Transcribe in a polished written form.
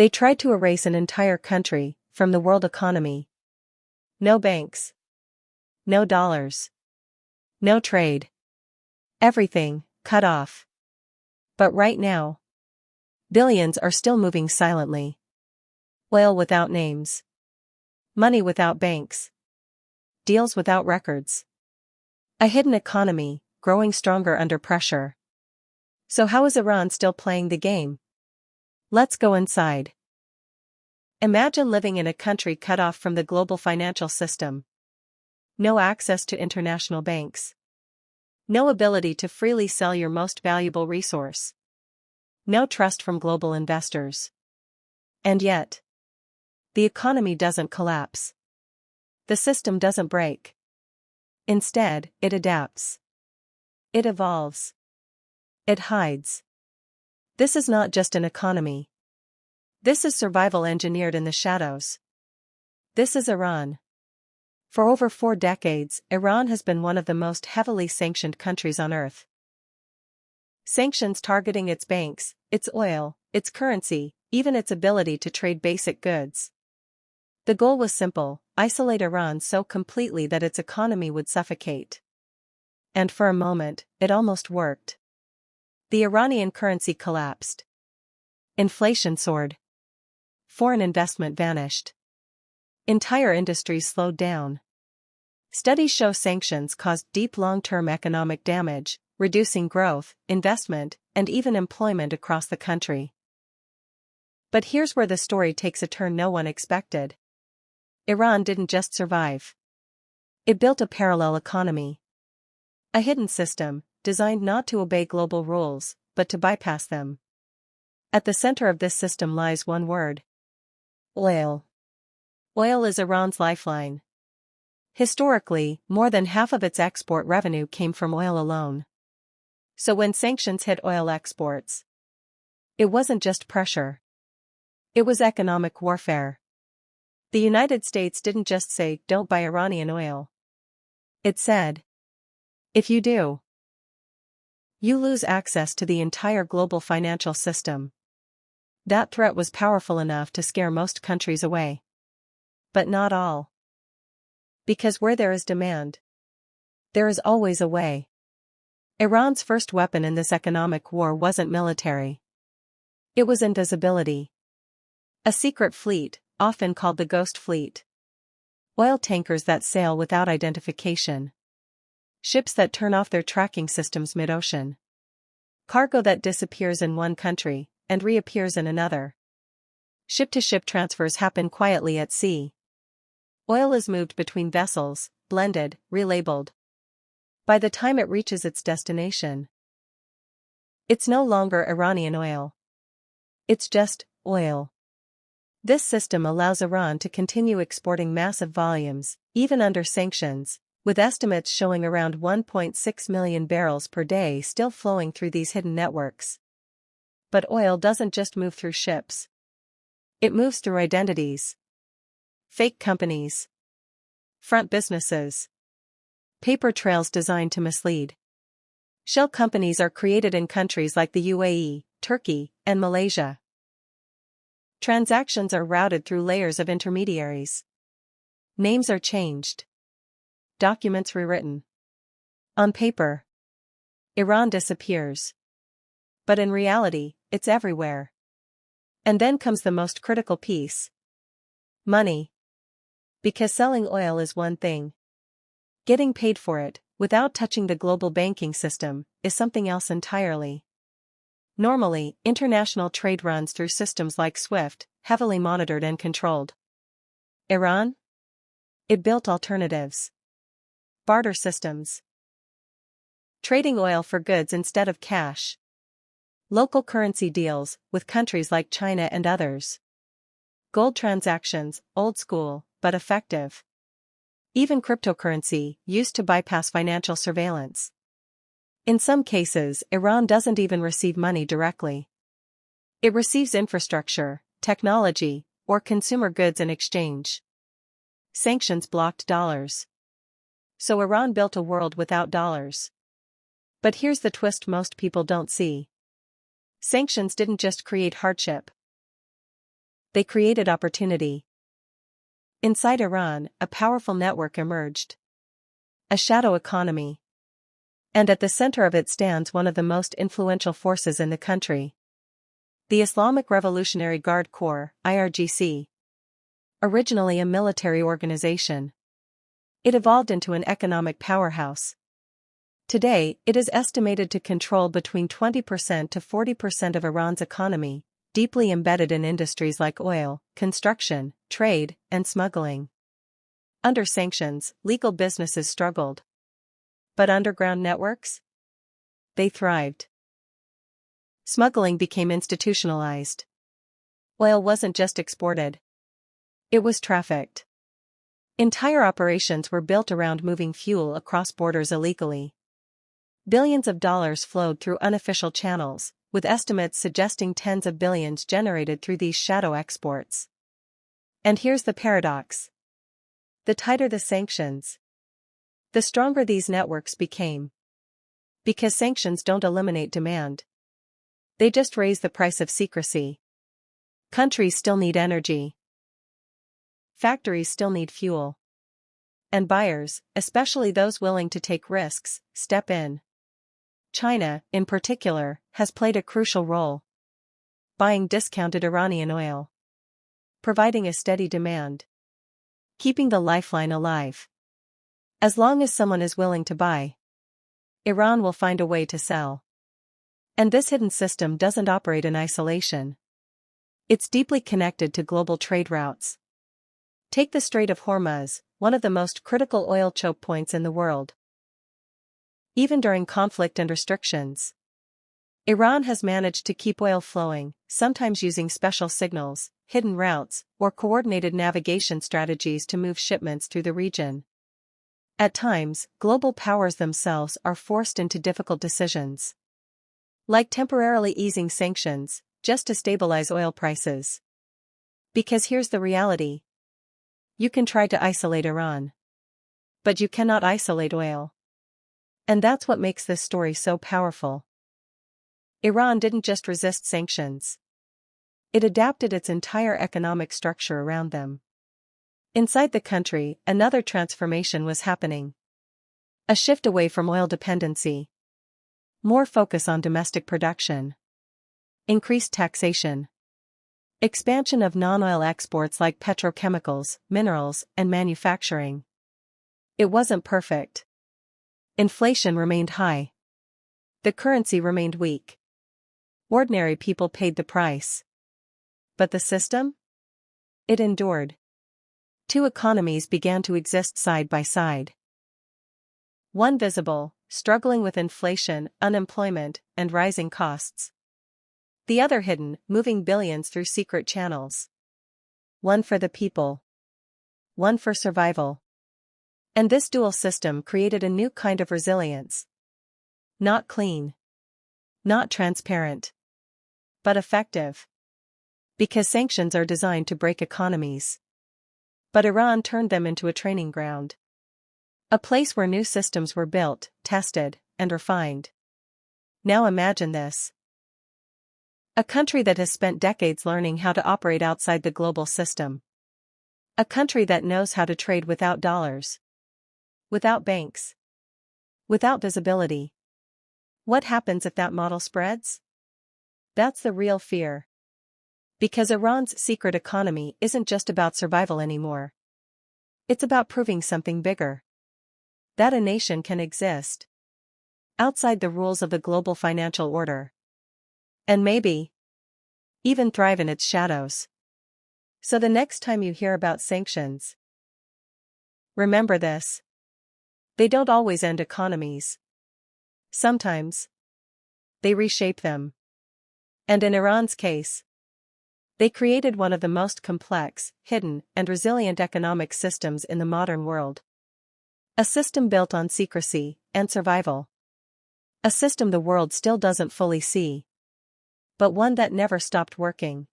They tried to erase an entire country from the world economy. No banks. No dollars. No trade. Everything cut off. But right now, billions are still moving silently. Oil without names. Money without banks. Deals without records. A hidden economy, growing stronger under pressure. So how is Iran still playing the game? Let's go inside. Imagine living in a country cut off from the global financial system. No access to international banks. No ability to freely sell your most valuable resource. No trust from global investors. And yet, the economy doesn't collapse. The system doesn't break. Instead, it adapts. It evolves. It hides. This is not just an economy. This is survival engineered in the shadows. This is Iran. For over 4 decades, Iran has been one of the most heavily sanctioned countries on earth. Sanctions targeting its banks, its oil, its currency, even its ability to trade basic goods. The goal was simple: isolate Iran so completely that its economy would suffocate. And for a moment, it almost worked. The Iranian currency collapsed. Inflation soared. Foreign investment vanished. Entire industries slowed down. Studies show sanctions caused deep long-term economic damage, reducing growth, investment, and even employment across the country. But here's where the story takes a turn no one expected. Iran didn't just survive. It built a parallel economy. A hidden system, designed not to obey global rules, but to bypass them. At the center of this system lies one word: oil. Oil is Iran's lifeline. Historically, more than half of its export revenue came from oil alone. So when sanctions hit oil exports, it wasn't just pressure. It was economic warfare. The United States didn't just say, "Don't buy Iranian oil." It said, "If you do, you lose access to the entire global financial system." That threat was powerful enough to scare most countries away. But not all. Because where there is demand, there is always a way. Iran's first weapon in this economic war wasn't military. It was invisibility. A secret fleet, often called the Ghost Fleet. Oil tankers that sail without identification. Ships that turn off their tracking systems mid-ocean. Cargo that disappears in one country and reappears in another. Ship-to-ship transfers happen quietly at sea. Oil is moved between vessels, blended, relabeled. By the time it reaches its destination, it's no longer Iranian oil. It's just oil. This system allows Iran to continue exporting massive volumes, even under sanctions, with estimates showing around 1.6 million barrels per day still flowing through these hidden networks. But oil doesn't just move through ships. It moves through identities. Fake companies. Front businesses. Paper trails designed to mislead. Shell companies are created in countries like the UAE, Turkey, and Malaysia. Transactions are routed through layers of intermediaries. Names are changed. Documents rewritten. On paper, Iran disappears. But in reality, it's everywhere. And then comes the most critical piece: money. Because selling oil is one thing. Getting paid for it, without touching the global banking system, is something else entirely. Normally, international trade runs through systems like SWIFT, heavily monitored and controlled. Iran? It built alternatives. Barter systems. Trading oil for goods instead of cash. Local currency deals, with countries like China and others. Gold transactions, old school, but effective. Even cryptocurrency, used to bypass financial surveillance. In some cases, Iran doesn't even receive money directly. It receives infrastructure, technology, or consumer goods in exchange. Sanctions blocked dollars. So Iran built a world without dollars. But here's the twist most people don't see. Sanctions didn't just create hardship. They created opportunity. Inside Iran, a powerful network emerged. A shadow economy. And at the center of it stands one of the most influential forces in the country. The Islamic Revolutionary Guard Corps, IRGC. Originally a military organization, it evolved into an economic powerhouse. Today, it is estimated to control between 20% to 40% of Iran's economy, deeply embedded in industries like oil, construction, trade, and smuggling. Under sanctions, legal businesses struggled. But underground networks? They thrived. Smuggling became institutionalized. Oil wasn't just exported. It was trafficked. Entire operations were built around moving fuel across borders illegally. Billions of dollars flowed through unofficial channels, with estimates suggesting tens of billions generated through these shadow exports. And here's the paradox. The tighter the sanctions, the stronger these networks became. Because sanctions don't eliminate demand. They just raise the price of secrecy. Countries still need energy. Factories still need fuel. And buyers, especially those willing to take risks, step in. China, in particular, has played a crucial role. Buying discounted Iranian oil. Providing a steady demand. Keeping the lifeline alive. As long as someone is willing to buy, Iran will find a way to sell. And this hidden system doesn't operate in isolation. It's deeply connected to global trade routes. Take the Strait of Hormuz, one of the most critical oil choke points in the world. Even during conflict and restrictions, Iran has managed to keep oil flowing, sometimes using special signals, hidden routes, or coordinated navigation strategies to move shipments through the region. At times, global powers themselves are forced into difficult decisions. Like temporarily easing sanctions, just to stabilize oil prices. Because here's the reality. You can try to isolate Iran. But you cannot isolate oil. And that's what makes this story so powerful. Iran didn't just resist sanctions. It adapted its entire economic structure around them. Inside the country, another transformation was happening. A shift away from oil dependency. More focus on domestic production. Increased taxation. Expansion of non-oil exports like petrochemicals, minerals, and manufacturing. It wasn't perfect. Inflation remained high. The currency remained weak. Ordinary people paid the price. But the system? It endured. Two economies began to exist side by side. One visible, struggling with inflation, unemployment, and rising costs. The other hidden, moving billions through secret channels. One for the people. One for survival. And this dual system created a new kind of resilience. Not clean. Not transparent. But effective. Because sanctions are designed to break economies. But Iran turned them into a training ground. A place where new systems were built, tested, and refined. Now imagine this. A country that has spent decades learning how to operate outside the global system. A country that knows how to trade without dollars. Without banks. Without visibility. What happens if that model spreads? That's the real fear. Because Iran's secret economy isn't just about survival anymore. It's about proving something bigger. That a nation can exist outside the rules of the global financial order. And maybe even thrive in its shadows. So the next time you hear about sanctions, remember this. They don't always end economies. Sometimes they reshape them. And in Iran's case, they created one of the most complex, hidden, and resilient economic systems in the modern world. A system built on secrecy and survival. A system the world still doesn't fully see. But one that never stopped working.